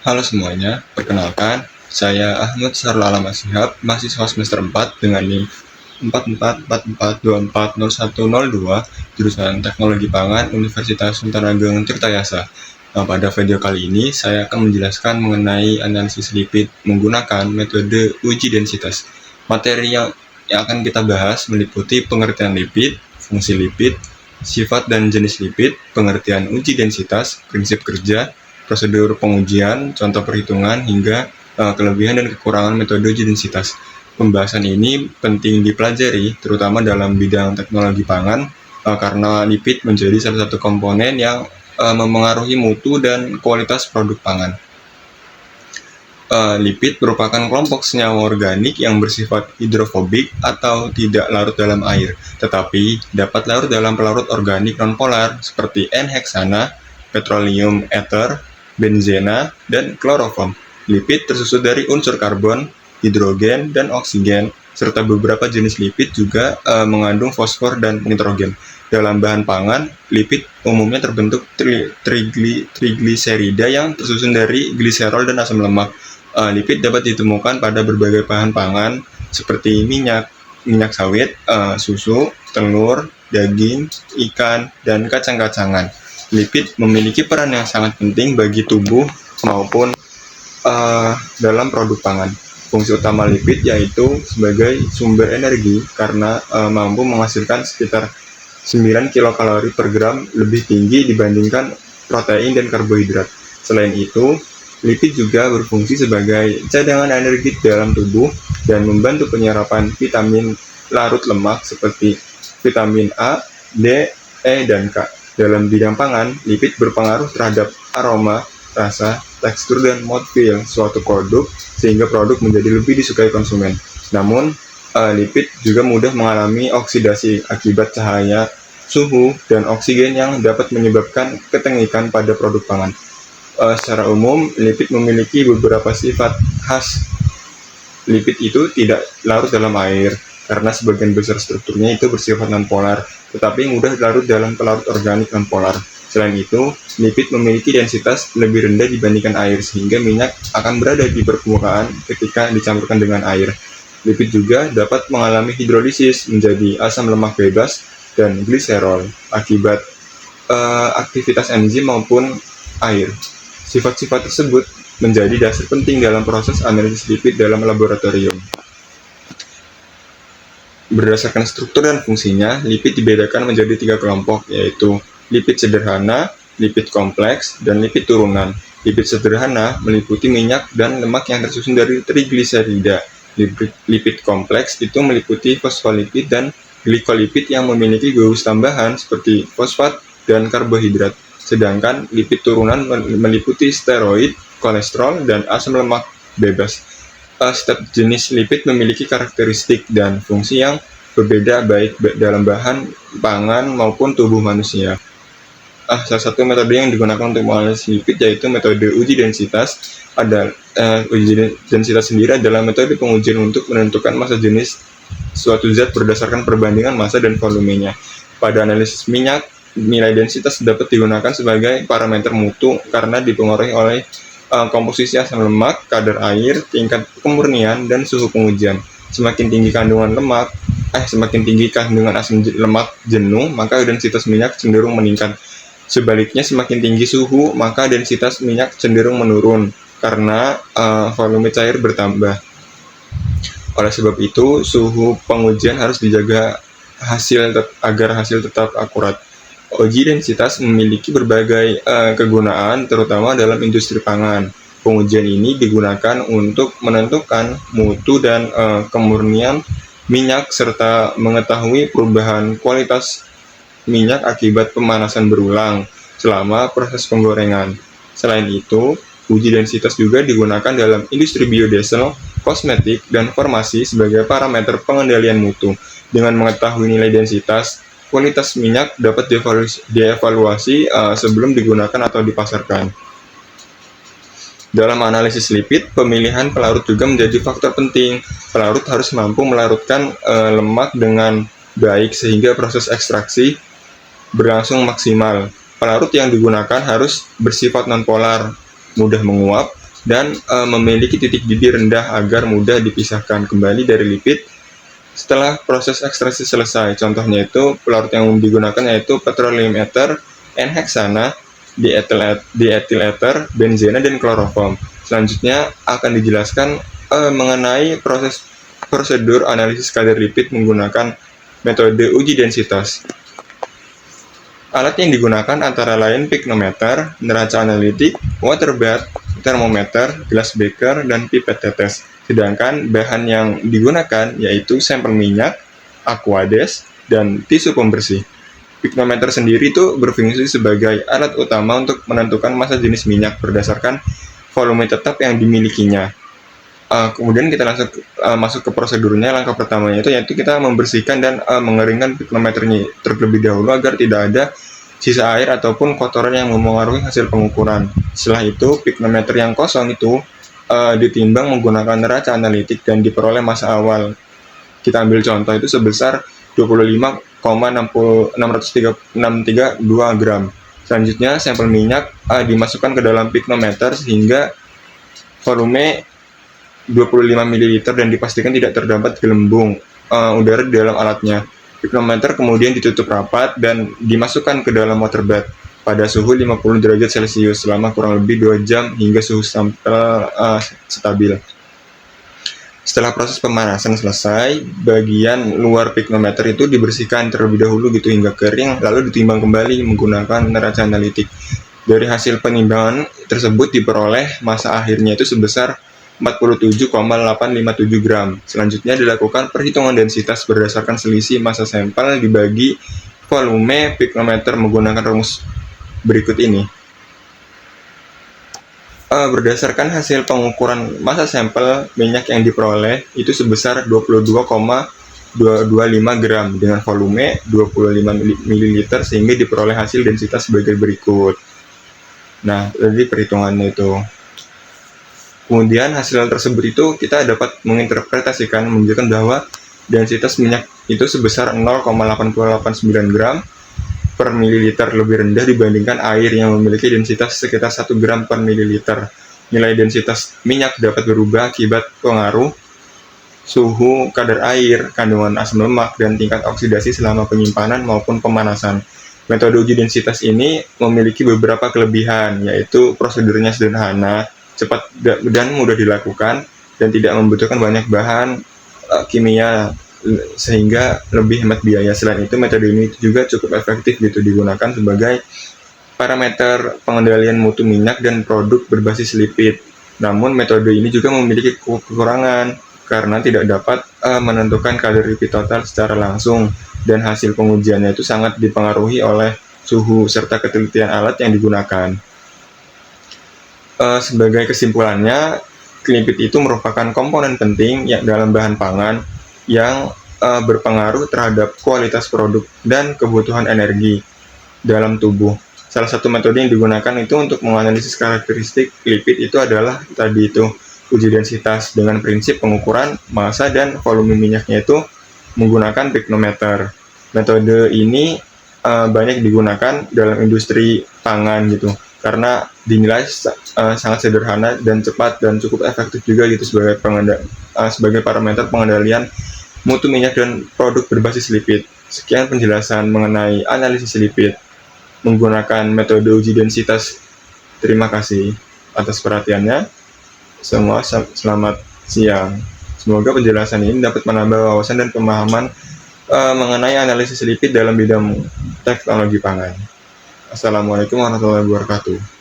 Halo semuanya, perkenalkan, saya Ahmad Sarul Alam Ashihab, mahasiswa semester 4 dengan NIM 4444240102, jurusan Teknologi Pangan, Universitas Sultan Ageng Tirtayasa. Pada video kali ini, saya akan menjelaskan mengenai analisis lipid menggunakan metode uji densitas. Materi yang akan kita bahas meliputi pengertian lipid, fungsi lipid, sifat dan jenis lipid, pengertian uji densitas, prinsip kerja, prosedur pengujian, contoh perhitungan, hingga kelebihan dan kekurangan metode uji densitas. Pembahasan ini penting dipelajari, terutama dalam bidang teknologi pangan, karena lipid menjadi salah satu komponen yang memengaruhi mutu dan kualitas produk pangan. Lipid merupakan kelompok senyawa organik yang bersifat hidrofobik atau tidak larut dalam air, tetapi dapat larut dalam pelarut organik nonpolar seperti N-heksana, petroleum ether, benzena, dan kloroform. Lipid tersusun dari unsur karbon, hidrogen, dan oksigen, serta beberapa jenis lipid juga mengandung fosfor dan nitrogen. Dalam bahan pangan, lipid umumnya terbentuk trigliserida yang tersusun dari gliserol dan asam lemak. Lipid dapat ditemukan pada berbagai bahan pangan seperti minyak sawit, susu, telur, daging, ikan, dan kacang-kacangan. Lipid memiliki peran yang sangat penting bagi tubuh maupun dalam produk pangan. Fungsi utama lipid yaitu sebagai sumber energi karena mampu menghasilkan sekitar 9 kilokalori per gram lebih tinggi dibandingkan protein dan karbohidrat. Selain itu, lipid juga berfungsi sebagai cadangan energi dalam tubuh dan membantu penyerapan vitamin larut lemak seperti vitamin A, D, E, dan K. Dalam bidang pangan, lipid berpengaruh terhadap aroma, rasa, tekstur, dan mouthfeel suatu produk sehingga produk menjadi lebih disukai konsumen. Namun, lipid juga mudah mengalami oksidasi akibat cahaya, suhu, dan oksigen yang dapat menyebabkan ketengikan pada produk pangan. Secara umum, lipid memiliki beberapa sifat khas. Lipid itu tidak larut dalam air, karena sebagian besar strukturnya itu bersifat nonpolar, tetapi mudah larut dalam pelarut organik nonpolar. Selain itu, lipid memiliki densitas lebih rendah dibandingkan air, sehingga minyak akan berada di permukaan ketika dicampurkan dengan air. Lipid juga dapat mengalami hidrolisis menjadi asam lemak bebas dan gliserol akibat aktivitas enzim maupun air. Sifat-sifat tersebut menjadi dasar penting dalam proses analisis lipid dalam laboratorium. Berdasarkan struktur dan fungsinya, lipid dibedakan menjadi 3 kelompok, yaitu lipid sederhana, lipid kompleks, dan lipid turunan. Lipid sederhana meliputi minyak dan lemak yang tersusun dari trigliserida. Lipid kompleks itu meliputi fosfolipid dan glikolipid yang memiliki gugus tambahan seperti fosfat dan karbohidrat. Sedangkan lipid turunan meliputi steroid, kolesterol, dan asam lemak bebas. Setiap jenis lipid memiliki karakteristik dan fungsi yang berbeda baik dalam bahan pangan maupun tubuh manusia. Salah satu metode yang digunakan untuk menganalisis lipid yaitu metode uji densitas. Uji densitas sendiri adalah metode pengujian untuk menentukan massa jenis suatu zat berdasarkan perbandingan massa dan volumenya. Pada analisis minyak, nilai densitas dapat digunakan sebagai parameter mutu karena dipengaruhi oleh komposisi asam lemak, kadar air, tingkat kemurnian, dan suhu pengujian. Semakin tinggi kandungan asam lemak jenuh, maka densitas minyak cenderung meningkat. Sebaliknya, semakin tinggi suhu, maka densitas minyak cenderung menurun karena volume cair bertambah. Oleh sebab itu, suhu pengujian harus dijaga agar hasil tetap akurat. Uji densitas memiliki berbagai kegunaan, terutama dalam industri pangan. Pengujian ini digunakan untuk menentukan mutu dan kemurnian minyak serta mengetahui perubahan kualitas minyak akibat pemanasan berulang selama proses penggorengan. Selain itu, uji densitas juga digunakan dalam industri biodiesel, kosmetik, dan farmasi sebagai parameter pengendalian mutu. Dengan mengetahui nilai densitas, kualitas minyak dapat dievaluasi sebelum digunakan atau dipasarkan. Dalam analisis lipid, pemilihan pelarut juga menjadi faktor penting. Pelarut harus mampu melarutkan lemak dengan baik sehingga proses ekstraksi berlangsung maksimal. Pelarut yang digunakan harus bersifat nonpolar, mudah menguap, dan memiliki titik didih rendah agar mudah dipisahkan kembali dari lipid setelah proses ekstraksi selesai. Contohnya itu pelarut yang digunakan yaitu petroleum ether, N-heksana, diethyl ether, benzena, dan kloroform. Selanjutnya akan dijelaskan mengenai prosedur analisis kadar lipid menggunakan metode uji densitas. Alat yang digunakan antara lain piknometer, neraca analitik, water bath, termometer, glass beaker, dan pipet tetes. Sedangkan bahan yang digunakan yaitu sampel minyak, aquades, dan tisu pembersih. Piknometer sendiri itu berfungsi sebagai alat utama untuk menentukan massa jenis minyak berdasarkan volume tetap yang dimilikinya. Kemudian kita langsung masuk ke prosedurnya. Langkah pertamanya itu yaitu kita membersihkan dan mengeringkan piknometernya terlebih dahulu agar tidak ada sisa air ataupun kotoran yang mempengaruhi hasil pengukuran. Setelah itu piknometer yang kosong itu ditimbang menggunakan neraca analitik dan diperoleh massa awal. Kita ambil contoh itu sebesar 25,632 gram. Selanjutnya sampel minyak dimasukkan ke dalam piknometer sehingga volume 25 ml dan dipastikan tidak terdapat gelembung udara di dalam alatnya. Piknometer kemudian ditutup rapat dan dimasukkan ke dalam water bath pada suhu 50 derajat Celcius selama kurang lebih 2 jam hingga suhu sampel stabil. Setelah proses pemanasan selesai, bagian luar piknometer itu dibersihkan terlebih dahulu gitu hingga kering, lalu ditimbang kembali menggunakan neraca analitik. Dari hasil penimbangan tersebut diperoleh massa akhirnya itu sebesar 47,857 gram. Selanjutnya dilakukan perhitungan densitas berdasarkan selisih massa sampel dibagi volume piknometer menggunakan rumus berikut ini. Berdasarkan hasil pengukuran massa sampel minyak yang diperoleh itu sebesar 22,225 gram dengan volume 25 ml sehingga diperoleh hasil densitas sebagai berikut. Nah, jadi perhitungannya itu. Kemudian hasil tersebut itu kita dapat menginterpretasikan menunjukkan bahwa densitas minyak itu sebesar 0,889 gram per mililiter lebih rendah dibandingkan air yang memiliki densitas sekitar 1 gram per mililiter. Nilai densitas minyak dapat berubah akibat pengaruh suhu, kadar air, kandungan asam lemak, dan tingkat oksidasi selama penyimpanan maupun pemanasan. Metode uji densitas ini memiliki beberapa kelebihan, yaitu prosedurnya sederhana, cepat dan mudah dilakukan, dan tidak membutuhkan banyak bahan kimia sehingga lebih hemat biaya. Selain itu, metode ini juga cukup efektif gitu digunakan sebagai parameter pengendalian mutu minyak dan produk berbasis lipid. Namun metode ini juga memiliki kekurangan karena tidak dapat menentukan kadar lipid total secara langsung, dan hasil pengujiannya itu sangat dipengaruhi oleh suhu serta ketelitian alat yang digunakan. Sebagai kesimpulannya, lipid itu merupakan komponen penting dalam bahan pangan yang berpengaruh terhadap kualitas produk dan kebutuhan energi dalam tubuh. Salah satu metode yang digunakan itu untuk menganalisis karakteristik lipid itu adalah tadi itu uji densitas dengan prinsip pengukuran massa dan volume minyaknya itu menggunakan piknometer. Metode ini banyak digunakan dalam industri pangan gitu, karena dinilai sangat sederhana dan cepat dan cukup efektif juga gitu sebagai parameter pengendalian mutu minyak dan produk berbasis lipid. Sekian penjelasan mengenai analisis lipid menggunakan metode uji densitas. Terima kasih atas perhatiannya. Semua selamat siang. Semoga penjelasan ini dapat menambah wawasan dan pemahaman mengenai analisis lipid dalam bidang teknologi pangan. Assalamualaikum warahmatullahi wabarakatuh.